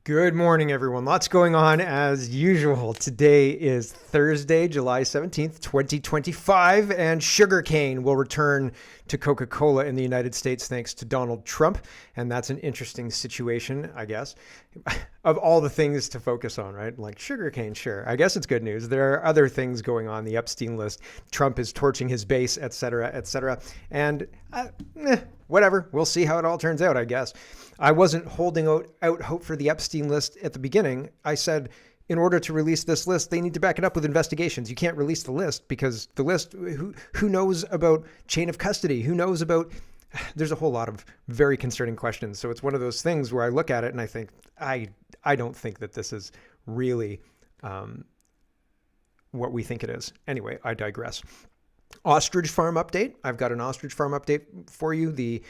Good morning, everyone. Lots going on as usual. Today is Thursday, July 17th, 2025, and sugarcane will return to Coca-Cola in the United States thanks to Donald Trump. And that's an interesting situation, I guess, of all the things to focus on, right? Like sugarcane, sure. I guess it's good news. There are other things going on the Epstein list. Trump is torching his base, et cetera, et cetera. And whatever. We'll see how it all turns out, I guess. I wasn't holding out hope for the Epstein list at the beginning. I said, in order to release this list, they need to back it up with investigations. You can't release the list because the list, who knows about chain of custody? Who knows about, there's a whole lot of very concerning questions. So it's one of those things where I look at it and I think, I don't think that this is really what we think it is. Anyway, I digress. Ostrich farm update. I've got an ostrich farm update for you. The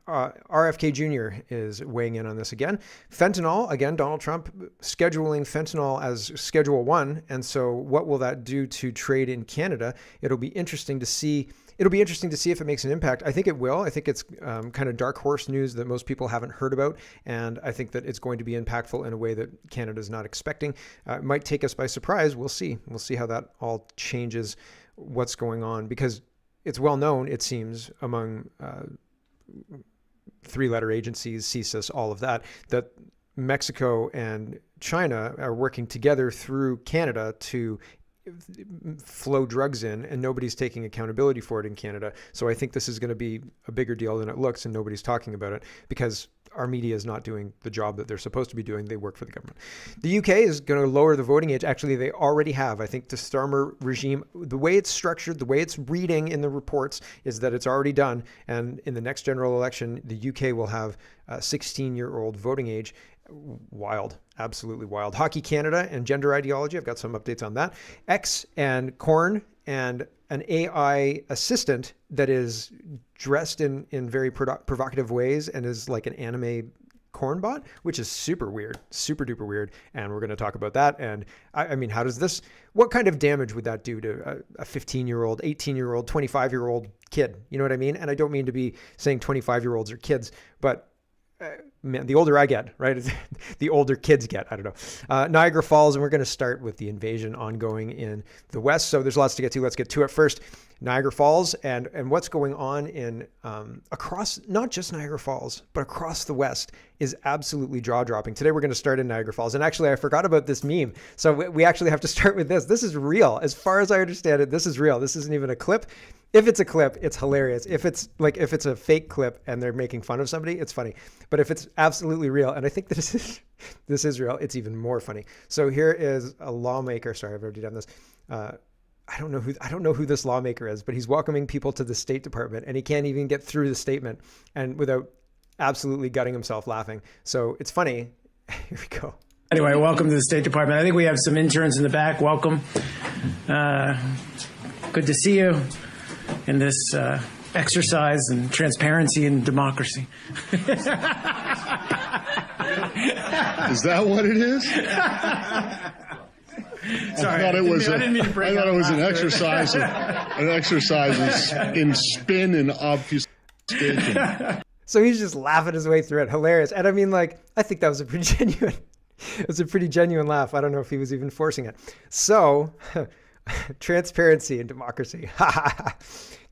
RFK Jr. is weighing in on this again. Fentanyl, again, Donald Trump scheduling fentanyl as Schedule 1. And so what will that do to trade in Canada? It'll be interesting to see. It'll be interesting to see if it makes an impact. I think it will. I think it's kind of dark horse news that most people haven't heard about. And I think that it's going to be impactful in a way that Canada's not expecting. It might take us by surprise. We'll see. We'll see how that all changes what's going on, because it's well known, it seems, among three-letter agencies, CSIS, all of that, that Mexico and China are working together through Canada to flow drugs in, and nobody's taking accountability for it in Canada. So I think this is going to be a bigger deal than it looks, and nobody's talking about it because our media is not doing the job that they're supposed to be doing. They work for the government. The UK is going to lower the voting age. Actually, they already have. I think the Starmer regime, the way it's structured, the way it's reading in the reports is that it's already done. And in the next general election, the UK will have a 16-year-old voting age. Wild, absolutely wild. Hockey Canada and gender ideology. I've got some updates on that. X and corn and an AI assistant that is dressed in very provocative ways and is like an anime corn bot, which is super weird, super duper weird. And we're going to talk about that. And I mean, how does this, what kind of damage would that do to a 15-year-old, 18-year-old, 25-year-old kid? You know what I mean? And I don't mean to be saying 25-year-olds are kids, but man, the older I get, right? The older kids get. I don't know. Niagara Falls, and we're going to start with the invasion ongoing in the West. So there's lots to get to. Let's get to it first. Niagara Falls and what's going on in across, not just Niagara Falls, but across the West is absolutely jaw-dropping. Today we're going to start in Niagara Falls. And actually, I forgot about this meme. So we actually have to start with this. This is real. As far as I understand it, this is real. This isn't even a clip. If it's a clip, it's hilarious. If it's a fake clip and they're making fun of somebody, it's funny. But if it's absolutely real, and I think this is real, it's even more funny. So here is a lawmaker. Sorry, I've already done this. I don't know who this lawmaker is, but he's welcoming people to the State Department, and he can't even get through the statement and without absolutely gutting himself laughing. So it's funny. Here we go. Anyway, welcome to the State Department. I think we have some interns in the back. Welcome. Good to see you in this exercise in transparency and democracy. Is that what it is? Sorry, I didn't mean to break thought out it was an laughter. exercise in spin and obfuscation. So he's just laughing his way through it. Hilarious. And I mean, like, I think that was a pretty genuine, it was a pretty genuine laugh. I don't know if he was even forcing it. So transparency and democracy.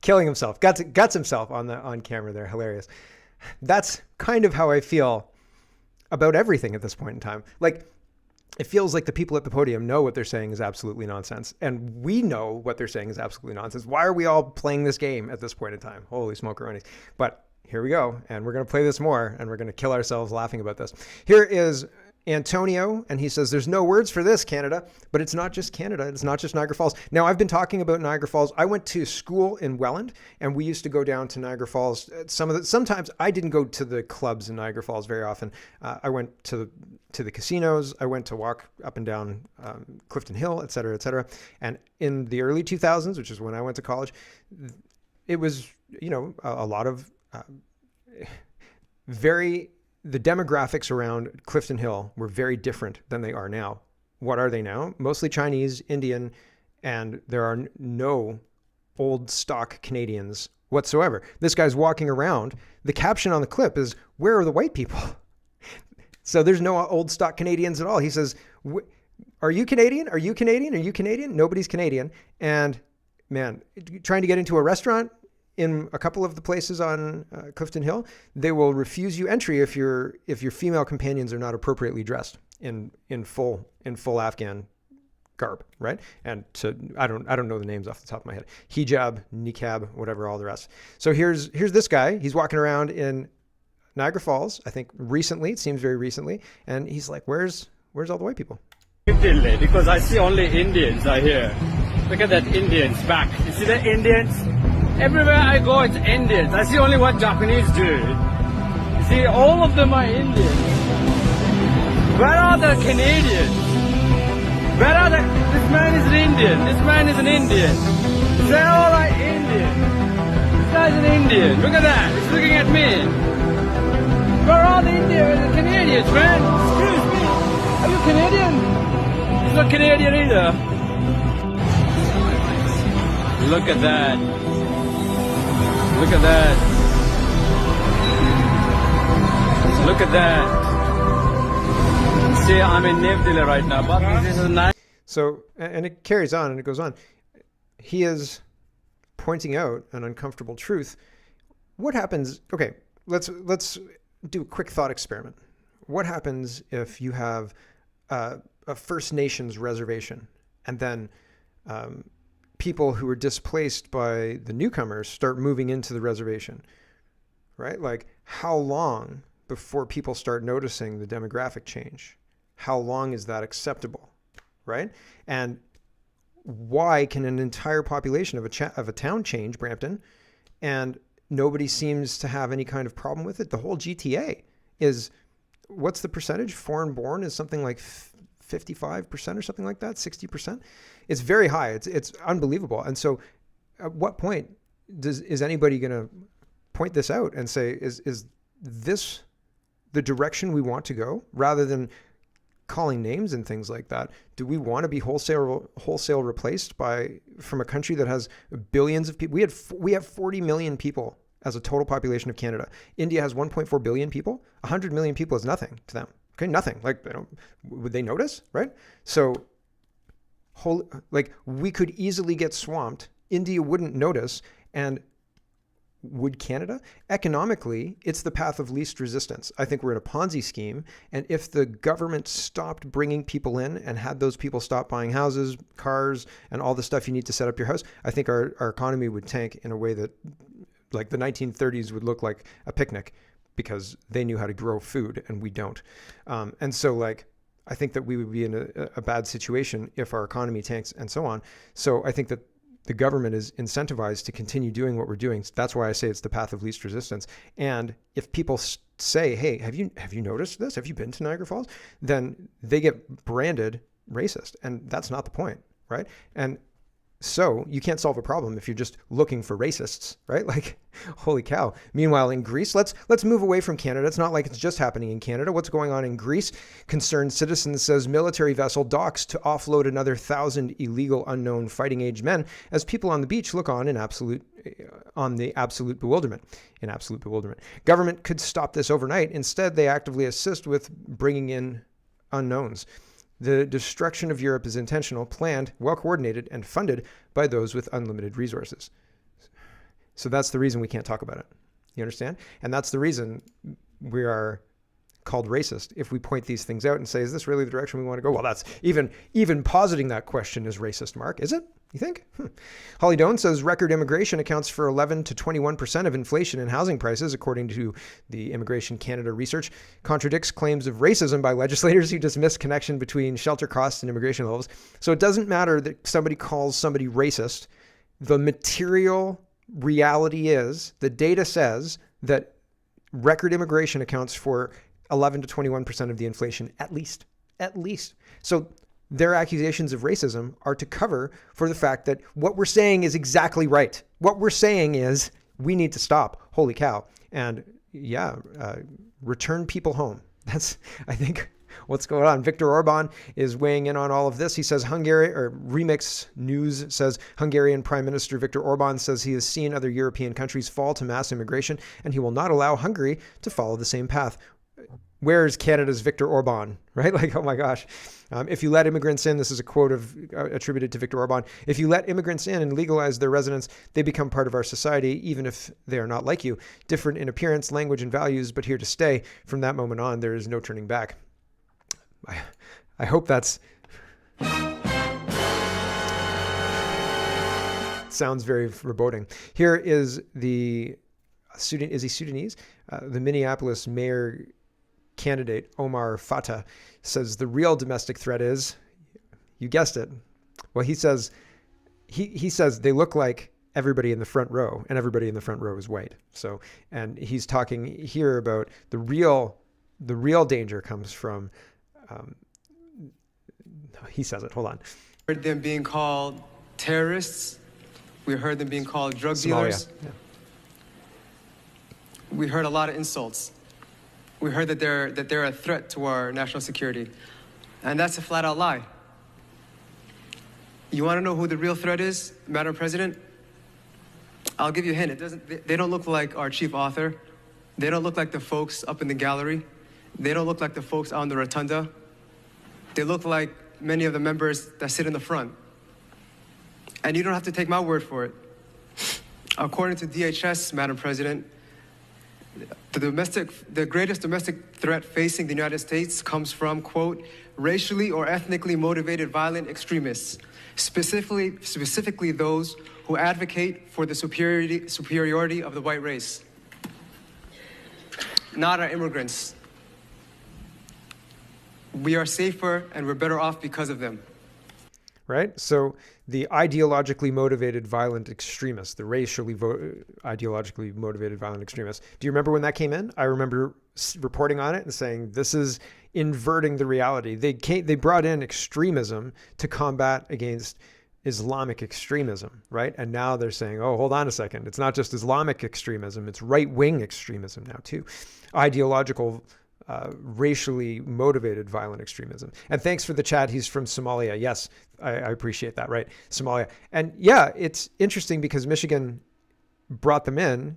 Killing himself. Guts himself on camera there. Hilarious. That's kind of how I feel about everything at this point in time. Like, it feels like the people at the podium know what they're saying is absolutely nonsense. And we know what they're saying is absolutely nonsense. Why are we all playing this game at this point in time? Holy smokeroni. But here we go. And we're going to play this more, and we're going to kill ourselves laughing about this. Here is Antonio, and he says, there's no words for this, Canada, but it's not just Canada. It's not just Niagara Falls. Now, I've been talking about Niagara Falls. I went to school in Welland, and we used to go down to Niagara Falls. Sometimes I didn't go to the clubs in Niagara Falls very often. I went to the casinos. I went to walk up and down Clifton Hill, et cetera, et cetera. And in the early 2000s, which is when I went to college, it was, a lot of the demographics around Clifton Hill were very different than they are now. What are they now? Mostly Chinese, Indian, and there are no old stock Canadians whatsoever. This guy's walking around. The caption on the clip is, "Where are the white people?" So there's no old stock Canadians at all. He says, are you Canadian? Are you Canadian? Are you Canadian? Nobody's Canadian. And man, trying to get into a restaurant in a couple of the places on Clifton Hill, they will refuse you entry if your female companions are not appropriately dressed in full Afghan garb, right? And so I don't know the names off the top of my head. Hijab, niqab, whatever, all the rest. So here's this guy. He's walking around in Niagara Falls, I think recently. It seems very recently, and he's like, "Where's all the white people?" Because I see only Indians are here. Look at that Indians back. You see the Indians? Everywhere I go, it's Indians. I see only one Japanese dude. You see, all of them are Indians. Where are the Canadians? Where are the... This man is an Indian. This man is an Indian. They're all are Indian. This guy's an Indian. Look at that. He's looking at me. Where are the Indians? The Canadians, man? Excuse me. Are you Canadian? He's not Canadian either. Look at that. Look at that. Look at that. See, I'm in New Delhi right now, but this is nice. So, and it carries on and it goes on. He is pointing out an uncomfortable truth. What happens? Okay, let's do a quick thought experiment. What happens if you have a First Nations reservation and then people who are displaced by the newcomers start moving into the reservation, right? Like, how long before people start noticing the demographic change? How long is that acceptable, right? And why can an entire population of a town change, Brampton, and nobody seems to have any kind of problem with it? The whole GTA is, what's the percentage? Foreign born is something like 55% or something like that, 60%. It's very high. It's unbelievable. And so at what point is anybody going to point this out and say, is this the direction we want to go, rather than calling names and things like that? Do we want to be wholesale replaced from a country that has billions of people? We have 40 million people as a total population of Canada. India has 1.4 billion people. 100 million people is nothing to them. Okay, nothing. Like, would they notice, right? So, we could easily get swamped. India wouldn't notice, and would Canada? Economically, it's the path of least resistance. I think we're in a Ponzi scheme, and if the government stopped bringing people in and had those people stop buying houses, cars, and all the stuff you need to set up your house, I think our economy would tank in a way that, like, the 1930s would look like a picnic, because they knew how to grow food and we don't. And so, like, I think that we would be in a bad situation if our economy tanks and so on. So I think that the government is incentivized to continue doing what we're doing. That's why I say it's the path of least resistance. And if people say, hey, have you noticed this? Have you been to Niagara Falls? Then they get branded racist. And that's not the point, right? And so you can't solve a problem if you're just looking for racists, right? Like, holy cow. Meanwhile, in Greece, let's move away from Canada. It's not like it's just happening in Canada. What's going on in Greece? Concerned citizen says military vessel docks to offload another 1,000 illegal unknown fighting age men as people on the beach look on in absolute bewilderment. Government could stop this overnight. Instead, they actively assist with bringing in unknowns. The destruction of Europe is intentional, planned, well-coordinated, and funded by those with unlimited resources. So that's the reason we can't talk about it. You understand? And that's the reason we are called racist. If we point these things out and say, is this really the direction we want to go? Well, that's even positing that question is racist, Mark. Is it? You think? Holly Doan says record immigration accounts for 11 to 21% of inflation in housing prices, according to the Immigration Canada research, contradicts claims of racism by legislators who dismiss connection between shelter costs and immigration levels. So it doesn't matter that somebody calls somebody racist. The material reality is, the data says that record immigration accounts for 11 to 21% of the inflation, at least. So their accusations of racism are to cover for the fact that what we're saying is exactly right. What we're saying is we need to stop. Holy cow. And return people home. That's, I think, what's going on. Viktor Orban is weighing in on all of this. He says Remix News says Hungarian Prime Minister Viktor Orban says he has seen other European countries fall to mass immigration and he will not allow Hungary to follow the same path. where's Canada's Viktor Orban, right? Like, oh my gosh. If you let immigrants in, this is a quote attributed to Viktor Orban. If you let immigrants in and legalize their residence, they become part of our society, even if they are not like you, different in appearance, language, and values, but here to stay. From that moment on, there is no turning back. I hope that's... sounds very foreboding. Here is the is he Sudanese? The Minneapolis mayor candidate Omar Fatah says the real domestic threat is, you guessed it. Well, he says they look like everybody in the front row, and everybody in the front row is white. So, and he's talking here about the real danger comes from. He says it. Hold on. Heard them being called terrorists. We heard them being called drug dealers. Yeah. We heard a lot of insults. We heard that they're a threat to our national security. And that's a flat out lie. You want to know who the real threat is, Madam President? I'll give you a hint. They don't look like our chief author. They don't look like the folks up in the gallery. They don't look like the folks on the rotunda. They look like many of the members that sit in the front. And you don't have to take my word for it. According to DHS, Madam President, the greatest domestic threat facing the United States comes from, quote, racially or ethnically motivated violent extremists, specifically those who advocate for the superiority of the white race, not our immigrants. We are safer and we're better off because of them. Right? So the ideologically motivated violent extremists, the racially ideologically motivated violent extremists. Do you remember when that came in? I remember reporting on it and saying, this is inverting the reality. They brought in extremism to combat against Islamic extremism, right? And now they're saying, oh, hold on a second. It's not just Islamic extremism. It's right-wing extremism now too. Ideological racially motivated violent extremism. And thanks for the chat. He's from Somalia. Yes, I appreciate that, right? Somalia. And yeah, it's interesting because Michigan brought them in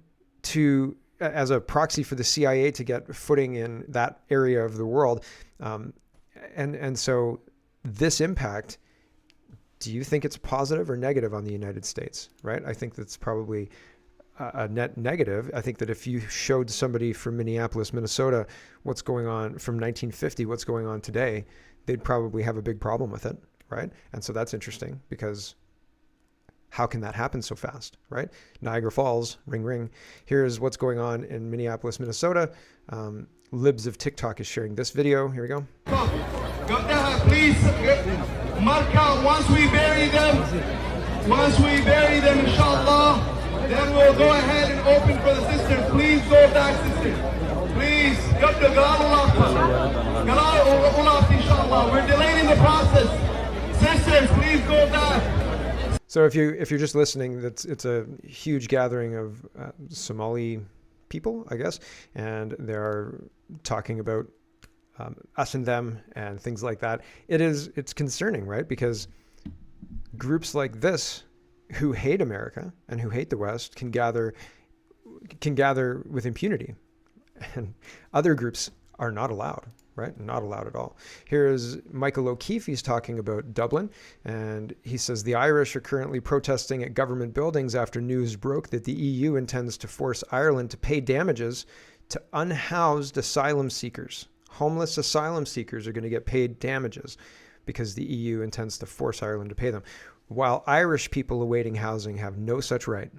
as a proxy for the CIA to get footing in that area of the world. And so this impact, do you think it's positive or negative on the United States, right? I think that's probably a net negative. I think that if you showed somebody from Minneapolis, Minnesota, what's going on from 1950, what's going on today, they'd probably have a big problem with it, right? And so that's interesting because how can that happen so fast, right? Niagara Falls, ring, ring. Here's what's going on in Minneapolis, Minnesota. Libs of TikTok is sharing this video. Here we go. Please mark out once we bury them, inshallah. Then we'll go ahead and open for the sisters. Please go back, sisters. Please. Inshallah. We're delaying the process. Sisters, please go back. So if you're just listening, it's a huge gathering of Somali people, I guess, and they're talking about us and them and things like that. It's concerning, right? Because groups like this who hate America and who hate the West can gather with impunity, and other groups are not allowed, right? Not allowed at all. Here's Michael O'Keefe. He's talking about Dublin, and he says the Irish are currently protesting at government buildings after news broke that the EU intends to force Ireland to pay damages to unhoused asylum seekers. Homeless asylum seekers are going to get paid damages because the EU intends to force Ireland to pay them, while Irish people awaiting housing have no such right.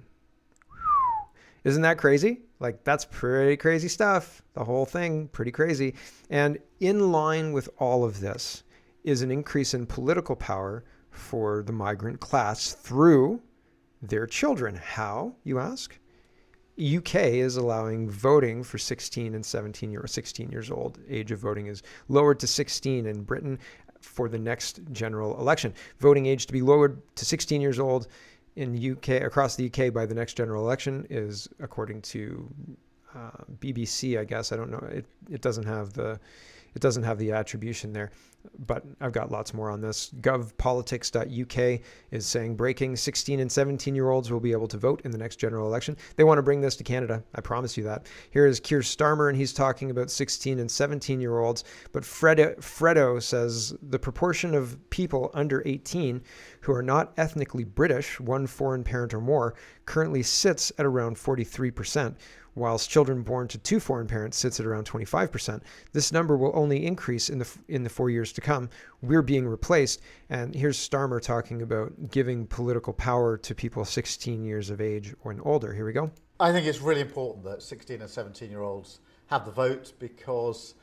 Isn't that crazy? Like, that's pretty crazy stuff. The whole thing, pretty crazy. And in line with all of this is an increase in political power for the migrant class through their children. How, you ask? UK is allowing voting for 16 and 17 or 16 years old. Age of voting is lowered to 16 in Britain for the next general election. Voting age to be lowered to 16 years old in UK, across the UK by the next general election is, according to BBC, I guess. I don't know. It doesn't have the attribution there, but I've got lots more on this. Govpolitics.uk is saying breaking 16 and 17-year-olds will be able to vote in the next general election. They want to bring this to Canada. I promise you that. Here is Keir Starmer, and he's talking about 16 and 17-year-olds. But Fredo says the proportion of people under 18 who are not ethnically British, one foreign parent or more, currently sits at around 43%. Whilst children born to two foreign parents sits at around 25%. This number will only increase in the 4 years to come. We're being replaced. And here's Starmer talking about giving political power to people 16 years of age or older. Here we go. I think it's really important that 16 and 17-year-olds have the vote because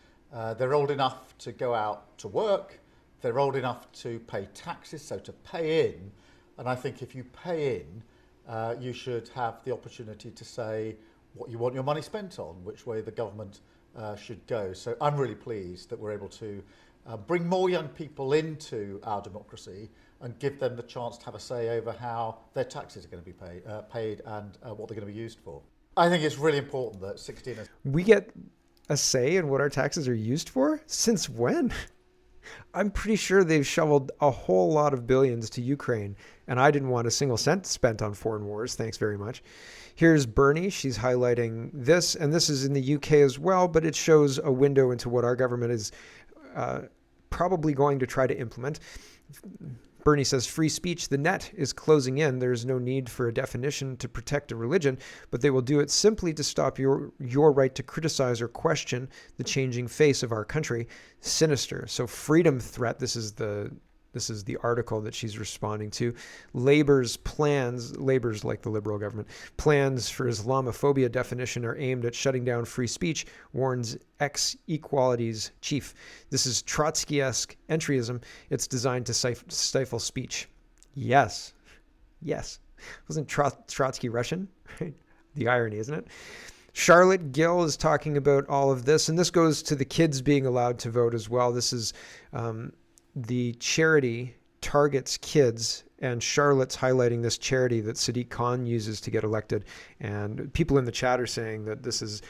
they're old enough to go out to work. They're old enough to pay taxes, so to pay in. And I think if you pay in, you should have the opportunity to say what you want your money spent on, which way the government should go. So I'm really pleased that we're able to bring more young people into our democracy and give them the chance to have a say over how their taxes are going to be paid and what they're going to be used for. I think it's really important that 16 and... We get a say in what our taxes are used for? Since when? I'm pretty sure they've shoveled a whole lot of billions to Ukraine, and I didn't want a single cent spent on foreign wars. Thanks very much. Here's Bernie. She's highlighting this, and this is in the UK as well, but it shows a window into what our government is probably going to try to implement. Bernie says, free speech, the net is closing in. There's no need for a definition to protect a religion, but they will do it simply to stop your right to criticize or question the changing face of our country. Sinister. So freedom threat, this is the article that she's responding to. Labor's plans, Labor's like the Liberal government, plans for Islamophobia definition are aimed at shutting down free speech, warns ex-Equalities chief. This is Trotsky-esque entryism. It's designed to stifle speech. Yes. Wasn't Trotsky Russian? The irony, isn't it? Charlotte Gill is talking about all of this, and this goes to the kids being allowed to vote as well. This is... the charity targets kids, and Charlotte's highlighting this charity that Sadiq Khan uses to get elected. And people in the chat are saying that this is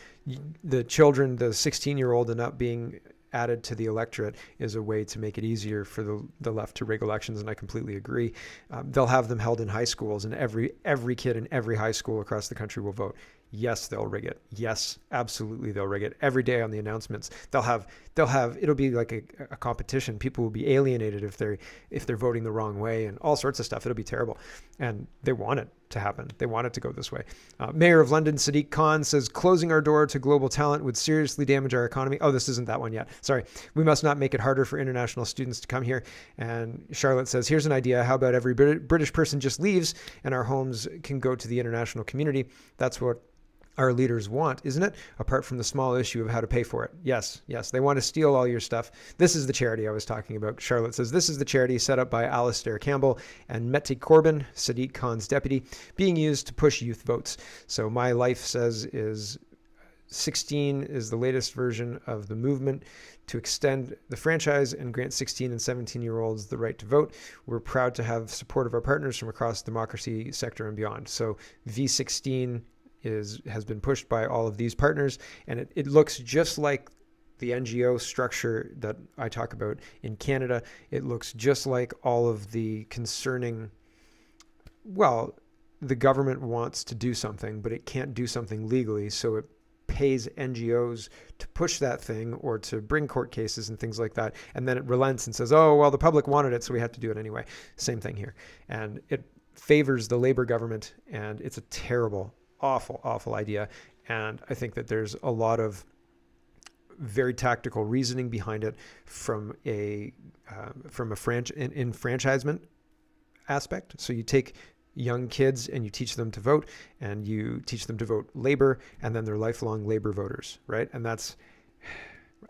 the children, the 16-year-old and up being added to the electorate is a way to make it easier for the left to rig elections, and I completely agree. They'll have them held in high schools, and every kid in every high school across the country will vote. Yes, they'll rig it. Yes, absolutely, they'll rig it. Every day on the announcements, it'll be like a competition. People will be alienated if they're voting the wrong way and all sorts of stuff. It'll be terrible, and they want it to happen. They want it to go this way. Mayor of London Sadiq Khan says closing our door to global talent would seriously damage our economy. Oh, this isn't that one yet. Sorry. We must not make it harder for international students to come here. And Charlotte says, here's an idea. How about every British person just leaves and our homes can go to the international community? That's what our leaders want, isn't it? Apart from the small issue of how to pay for it. Yes. They want to steal all your stuff. This is the charity I was talking about. Charlotte says, this is the charity set up by Alastair Campbell and Mette Corbin, Sadiq Khan's deputy, being used to push youth votes. So My Life says is 16 is the latest version of the movement to extend the franchise and grant 16 and 17-year-olds the right to vote. We're proud to have support of our partners from across the democracy sector and beyond. So V16 has been pushed by all of these partners, and it looks just like the NGO structure that I talk about in Canada. It looks just like all of the concerning, well, the government wants to do something, but it can't do something legally, so it pays NGOs to push that thing or to bring court cases and things like that, and then it relents and says, oh, well, the public wanted it, so we have to do it anyway. Same thing here. And it favors the Labour government, and it's a terrible, awful idea. And I think that there's a lot of very tactical reasoning behind it from a enfranchisement aspect. So you take young kids and you teach them to vote, and you teach them to vote Labour, and then they're lifelong Labour voters, right? And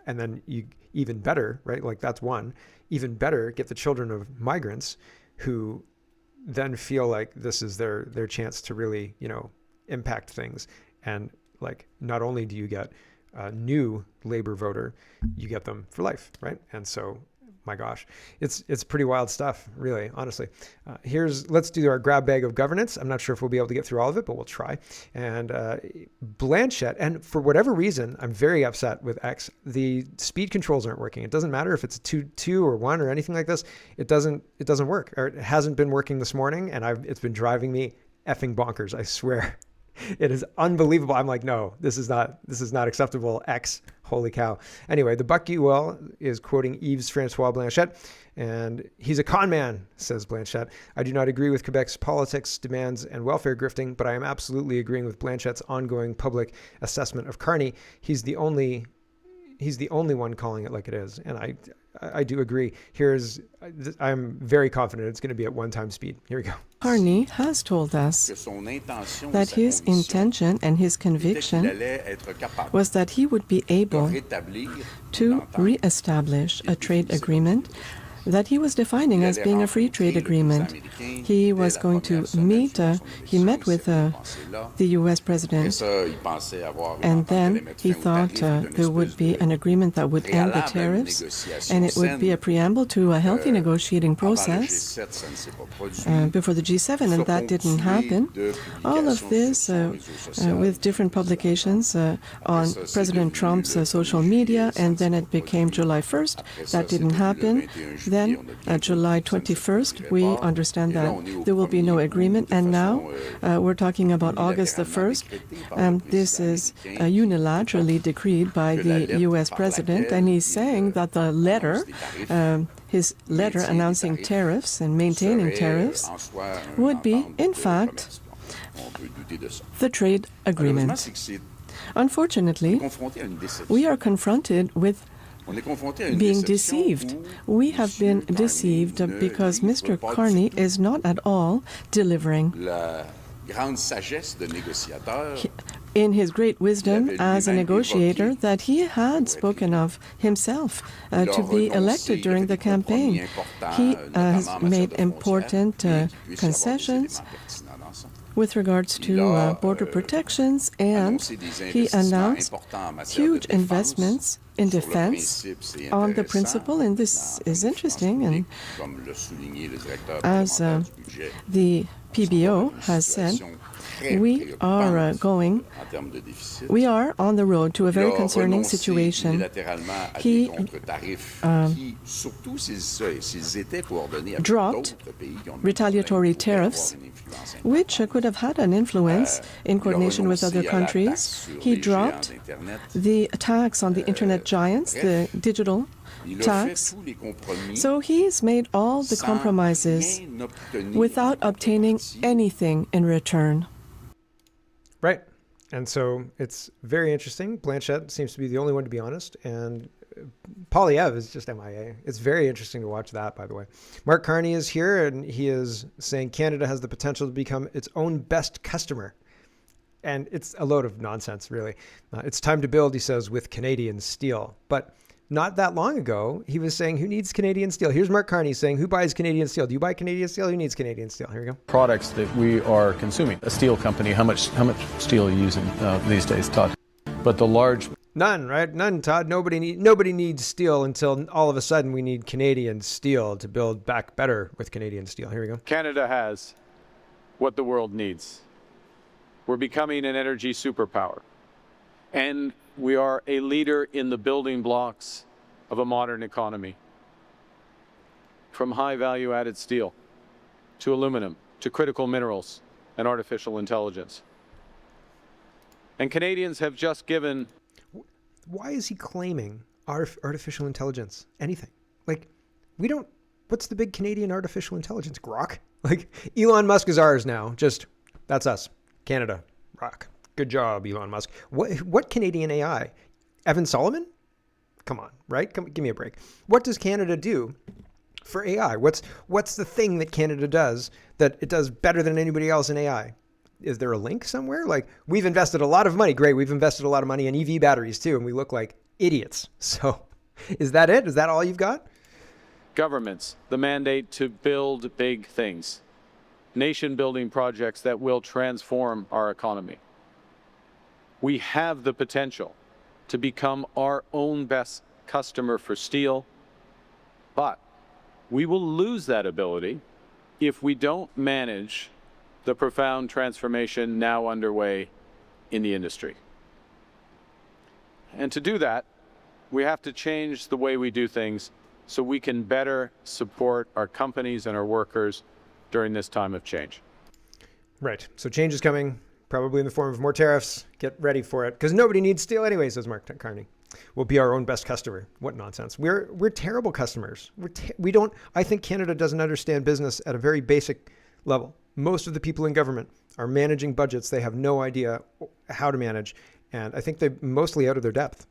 then you even better, right? Like that's one. Even better, get the children of migrants who then feel like this is their chance to really, impact things. And like, not only do you get a new Labour voter, you get them for life, right? And so my gosh, it's pretty wild stuff, really, honestly. Let's do our grab bag of governance. I'm not sure if we'll be able to get through all of it, but we'll try. And Blanchette, and for whatever reason, I'm very upset with X. The speed controls aren't working. It doesn't matter if it's 2 or 1 or anything like this. It doesn't work, or it hasn't been working this morning, and it's been driving me effing bonkers. I swear. It is unbelievable. I'm like, no, this is not acceptable. X, holy cow. Anyway, the Bucky Well is quoting Yves Francois Blanchette, and he's a con man, says Blanchette. I do not agree with Quebec's politics, demands, and welfare grifting, but I am absolutely agreeing with Blanchette's ongoing public assessment of Carney. He's the only one calling it like it is, and I do agree. I'm very confident it's going to be at 1 time speed. Here we go. Carney has told us that his intention and his conviction was that he would be able to re-establish a trade agreement that he was defining as being a free trade agreement. He was going to meet, he met with the U.S. president, and then he thought there would be an agreement that would end the tariffs, and it would be a preamble to a healthy negotiating process before the G7, and that didn't happen. All of this with different publications on President Trump's social media, and then it became July 1st. That didn't happen. Then, July 21st, we understand that there will be no agreement, and now we're talking about August the 1st. This is unilaterally decreed by the U.S. president, and he's saying that the letter, his letter announcing tariffs and maintaining tariffs, would be, in fact, the trade agreement. Unfortunately, we are confronted with being deceived. We have been deceived because Mr. Carney is not at all delivering. In his great wisdom as a negotiator, that he had spoken of himself to be elected during the campaign. He has made important concessions with regards to border protections, and he announced huge investments in defense on the principle, and this is interesting, and as the PBO has said, we are on the road to a very concerning situation. He dropped retaliatory tariffs, which could have had an influence in coordination with other countries. He dropped the tax on the internet giants, the digital tax. So he's made all the compromises without obtaining anything in return. Right. And so it's very interesting. Blanchette seems to be the only one, to be honest. And Polyev is just MIA. It's very interesting to watch that, by the way. Mark Carney is here, and he is saying Canada has the potential to become its own best customer. And it's a load of nonsense, really. It's time to build, he says, with Canadian steel. But not that long ago, he was saying, who needs Canadian steel? Here's Mark Carney saying, who buys Canadian steel? Do you buy Canadian steel? Who needs Canadian steel? Here we go. Products that we are consuming. A steel company, how much steel are you using these days, Todd? But the large... None, right? None, Todd. Nobody needs steel until all of a sudden we need Canadian steel to build back better with Canadian steel. Here we go. Canada has what the world needs. We're becoming an energy superpower. And we are a leader in the building blocks of a modern economy. From high value added steel to aluminum to critical minerals and artificial intelligence. And Canadians have just given... Why is he claiming artificial intelligence? Anything? Like, we don't... What's the big Canadian artificial intelligence? Grok? Like, Elon Musk is ours now. Just, that's us. Canada. Rock. Good job, Elon Musk. What Canadian AI? Evan Solomon? Come on, right? Give me a break. What does Canada do for AI? What's the thing that Canada does that it does better than anybody else in AI? Is there a link somewhere? Like, we've invested a lot of money. Great. We've invested a lot of money in EV batteries too, and we look like idiots. So is that it? Is that all you've got? Governments, the mandate to build big things. Nation-building projects that will transform our economy. We have the potential to become our own best customer for steel, But we will lose that ability if we don't manage the profound transformation now underway in the industry. And to do that, we have to change the way we do things so we can better support our companies and our workers during this time of change. Right. So change is coming, probably in the form of more tariffs. Get ready for it, because nobody needs steel anyway, says Mark Carney. We'll be our own best customer. What nonsense. We're terrible customers. We don't. I think Canada doesn't understand business at a very basic level. Most of the people in government are managing budgets they have no idea how to manage, and I think they're mostly out of their depth.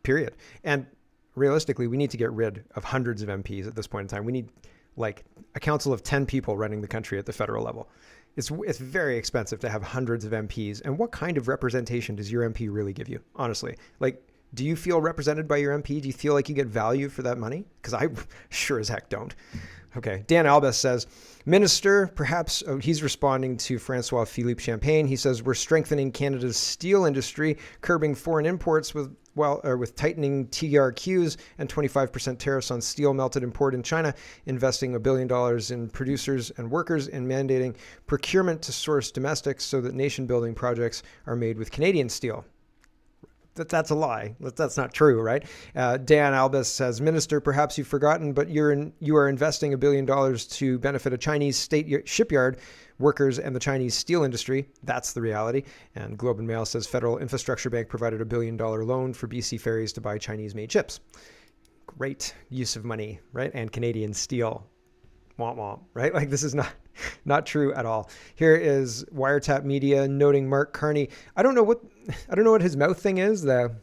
Period. And realistically, we need to get rid of hundreds of MPs at this point in time. We need like a council of 10 people running the country at the federal level. It's very expensive to have hundreds of MPs. And what kind of representation does your MP really give you? Honestly, like, do you feel represented by your MP? Do you feel like you get value for that money? Because I sure as heck don't. Okay. Dan Albus says, Minister, perhaps, he's responding to Francois Philippe Champagne. He says, we're strengthening Canada's steel industry, curbing foreign imports with tightening TRQs and 25% tariffs on steel melted and poured in China, investing $1 billion in producers and workers, and mandating procurement to source domestics so that nation-building projects are made with Canadian steel. That's a lie. That's not true, right? Dan Albus says, Minister, perhaps you've forgotten, but you are investing $1 billion to benefit a Chinese state shipyard, workers, and the Chinese steel industry. That's the reality. And Globe and Mail says Federal Infrastructure Bank provided $1 billion loan for BC Ferries to buy Chinese-made ships. Great use of money, right? And Canadian steel. Womp womp, right? Like, this is not true at all. Here is Wiretap Media noting Mark Carney. I don't know what his mouth thing is, the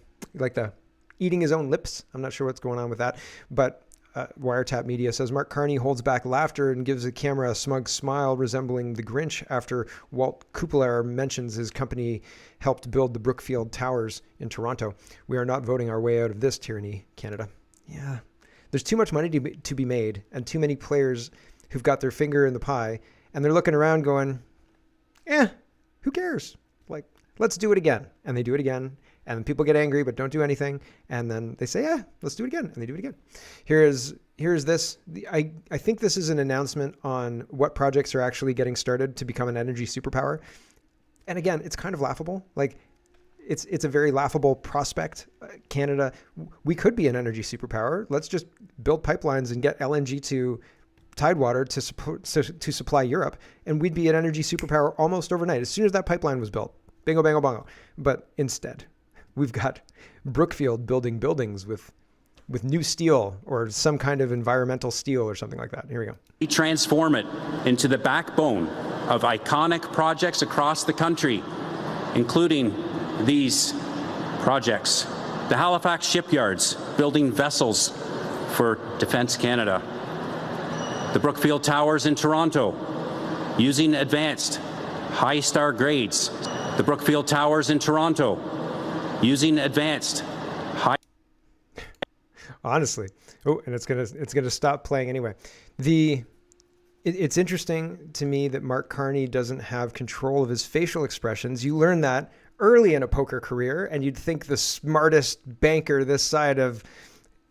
eating his own lips. I'm not sure what's going on with that, but Wiretap Media says Mark Carney holds back laughter and gives the camera a smug smile resembling the Grinch after Walt Kupler mentions his company helped build the Brookfield Towers in Toronto. We are not voting our way out of this tyranny, Canada. Yeah. There's too much money to be made and too many players who've got their finger in the pie, and they're looking around going, who cares? Like, let's do it again. And they do it again. And people get angry, but don't do anything. And then they say, let's do it again. And they do it again. Here's this. I think this is an announcement on what projects are actually getting started to become an energy superpower. And again, it's kind of laughable. Like, it's a very laughable prospect. Canada, we could be an energy superpower. Let's just build pipelines and get LNG to Tidewater to supply Europe, and we'd be an energy superpower almost overnight as soon as that pipeline was built. Bingo, bango, bongo. But instead, we've got Brookfield building buildings with new steel or some kind of environmental steel or something like that. Here we go. We transform it into the backbone of iconic projects across the country, including these projects. The Halifax shipyards building vessels for Defence Canada. The Brookfield Towers in Toronto using advanced high-star grades. The Brookfield Towers in Toronto using advanced high... Honestly. Oh, and it's gonna stop playing anyway. It's interesting to me that Mark Carney doesn't have control of his facial expressions. You learn that early in a poker career, and you'd think the smartest banker this side of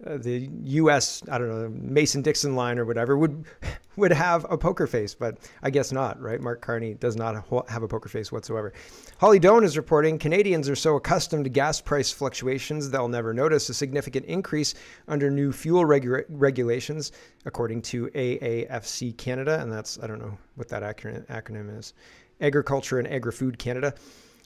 the U.S., I don't know, Mason-Dixon line or whatever, would have a poker face, but I guess not, right? Mark Carney does not have a poker face whatsoever. Holly Doan is reporting, Canadians are so accustomed to gas price fluctuations, they'll never notice a significant increase under new fuel regulations, according to AAFC Canada, and that's, I don't know what that acronym is, Agriculture and Agri-Food Canada.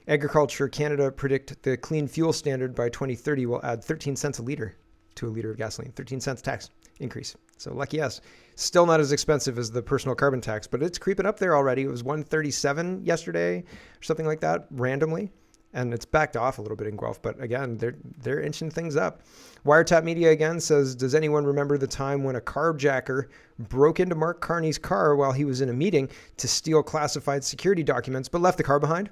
Agriculture Canada predict the clean fuel standard by 2030 will add 13 cents a litre to a litre of gasoline. 13 cents tax increase. So lucky us. Still not as expensive as the personal carbon tax, but it's creeping up there already. It was $1.37 yesterday or something like that, randomly. And it's backed off a little bit in Guelph, but again, they're inching things up. Wiretap Media again says, does anyone remember the time when a carjacker broke into Mark Carney's car while he was in a meeting to steal classified security documents, but left the car behind?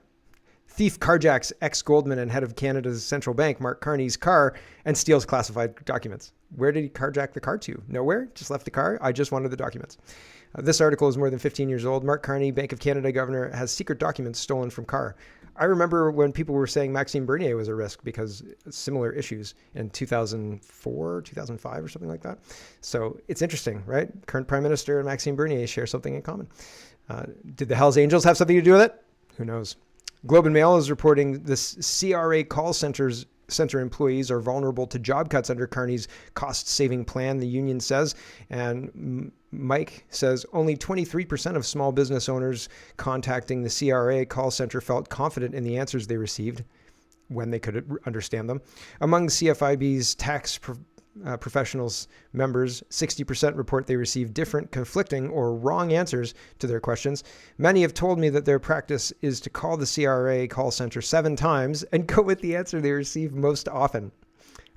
Thief carjacks ex-Goldman and head of Canada's central bank, Mark Carney's car, and steals classified documents. Where did he carjack the car to? Nowhere? Just left the car? I just wanted the documents. This article is more than 15 years old. Mark Carney, Bank of Canada governor, has secret documents stolen from car. I remember when people were saying Maxime Bernier was a risk because similar issues in 2004, 2005 or something like that. So it's interesting, right? Current Prime Minister and Maxime Bernier share something in common. Did the Hells Angels have something to do with it? Who knows? Globe and Mail is reporting this CRA call center employees are vulnerable to job cuts under Carney's cost-saving plan, the union says. And Mike says only 23% of small business owners contacting the CRA call center felt confident in the answers they received when they could understand them. Among CFIB's tax professionals members, 60% report they received different, conflicting, or wrong answers to their questions. Many have told me that their practice is to call the CRA call center 7 times and go with the answer they receive most often,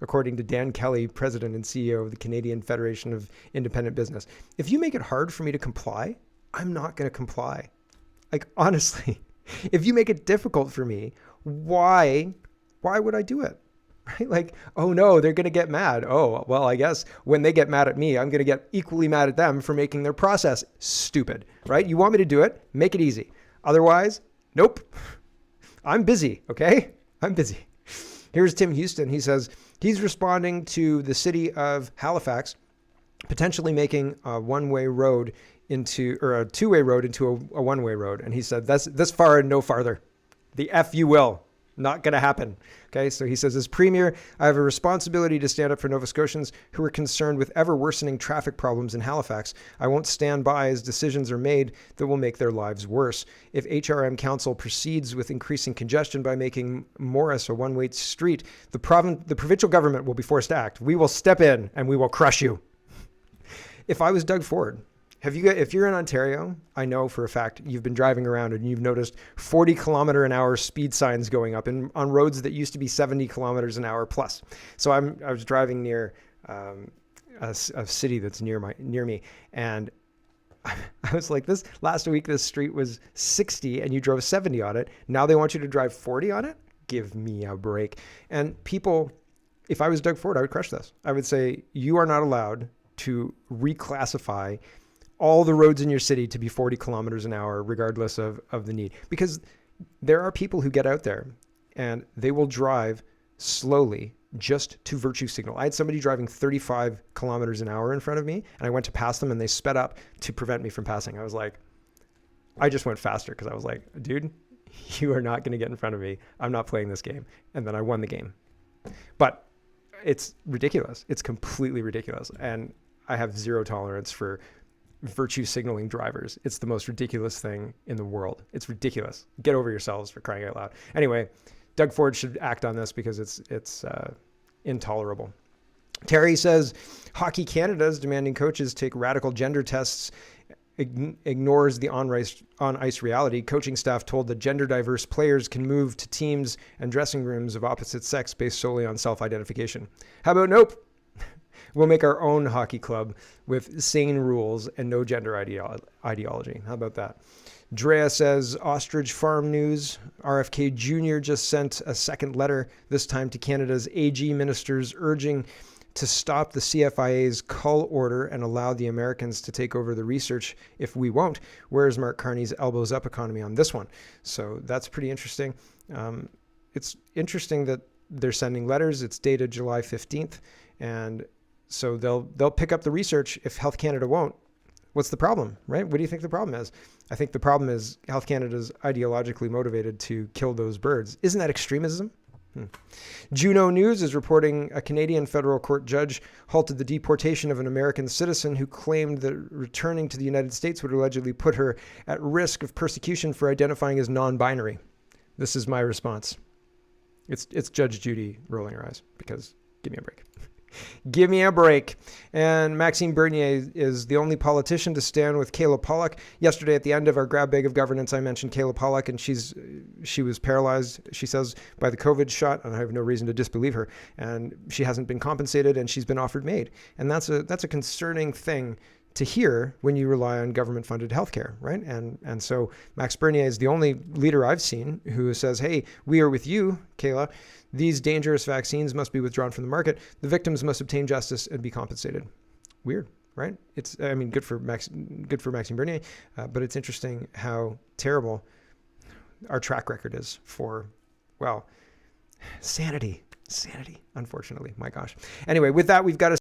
according to Dan Kelly, president and CEO of the Canadian Federation of Independent Business. If you make it hard for me to comply, I'm not going to comply. Like, honestly, if you make it difficult for me, why would I do it? Right? Like, oh no, they're going to get mad. Oh, well, I guess when they get mad at me, I'm going to get equally mad at them for making their process stupid, right? You want me to do it? Make it easy. Otherwise, nope. I'm busy, okay? I'm busy. Here's Tim Houston. He says he's responding to the city of Halifax potentially making a one-way road into, or a two-way road into a one-way road. And he said, that's this far and no farther. The F you will. Not going to happen. Okay, so he says, as Premier, I have a responsibility to stand up for Nova Scotians who are concerned with ever worsening traffic problems in Halifax. I won't stand by as decisions are made that will make their lives worse. If HRM Council proceeds with increasing congestion by making Morris a one-way street, the provincial government will be forced to act. We will step in and we will crush you. If I was Doug Ford, if you're in Ontario, I know for a fact you've been driving around and you've noticed 40-kilometer-an-hour speed signs going up on roads that used to be 70 kilometers an hour plus. So I was driving near a city that's near me, and I was like, this last week this street was 60 and you drove 70 on it. Now they want you to drive 40 on it? Give me a break. And people, if I was Doug Ford, I would crush this. I would say you are not allowed to reclassify all the roads in your city to be 40 kilometers an hour, regardless of the need. Because there are people who get out there and they will drive slowly just to virtue signal. I had somebody driving 35 kilometers an hour in front of me, and I went to pass them and they sped up to prevent me from passing. I was like, I just went faster because I was like, dude, you are not going to get in front of me. I'm not playing this game. And then I won the game. But it's ridiculous. It's completely ridiculous. And I have zero tolerance for virtue signaling drivers. It's the most ridiculous thing in the world. It's ridiculous. Get over yourselves, for crying out loud. Anyway, Doug Ford should act on this because it's intolerable. Terry says Hockey Canada is demanding coaches take radical gender tests, ignores the on-ice reality. Coaching staff told that gender diverse players can move to teams and dressing rooms of opposite sex based solely on self-identification. How about nope? We'll make our own hockey club with sane rules and no gender ideology. How about that? Drea says, Ostrich Farm News, RFK Jr. just sent a second letter, this time to Canada's AG ministers, urging to stop the CFIA's cull order and allow the Americans to take over the research if we won't. Where's Mark Carney's elbows up economy on this one? So that's pretty interesting. It's interesting that they're sending letters. It's dated July 15th. And so they'll pick up the research if Health Canada won't. What's the problem, right? What do you think the problem is? I think the problem is Health Canada's ideologically motivated to kill those birds. Isn't that extremism? Juno News is reporting a Canadian federal court judge halted the deportation of an American citizen who claimed that returning to the United States would allegedly put her at risk of persecution for identifying as non-binary. This is my response. It's Judge Judy rolling her eyes because give me a break. Give me a break. And Maxime Bernier is the only politician to stand with Kayla Pollock. Yesterday at the end of our grab bag of governance, I mentioned Kayla Pollock, and she was paralyzed, she says, by the COVID shot, and I have no reason to disbelieve her. And she hasn't been compensated, and she's been offered MAID. And that's a concerning thing to hear when you rely on government-funded healthcare, right? And so Max Bernier is the only leader I've seen who says, hey, we are with you, Kayla. These dangerous vaccines must be withdrawn from the market. The victims must obtain justice and be compensated. Weird, right? Good for Maxime Bernier, but it's interesting how terrible our track record is for, well, sanity, unfortunately. My gosh. Anyway, with that, we've got to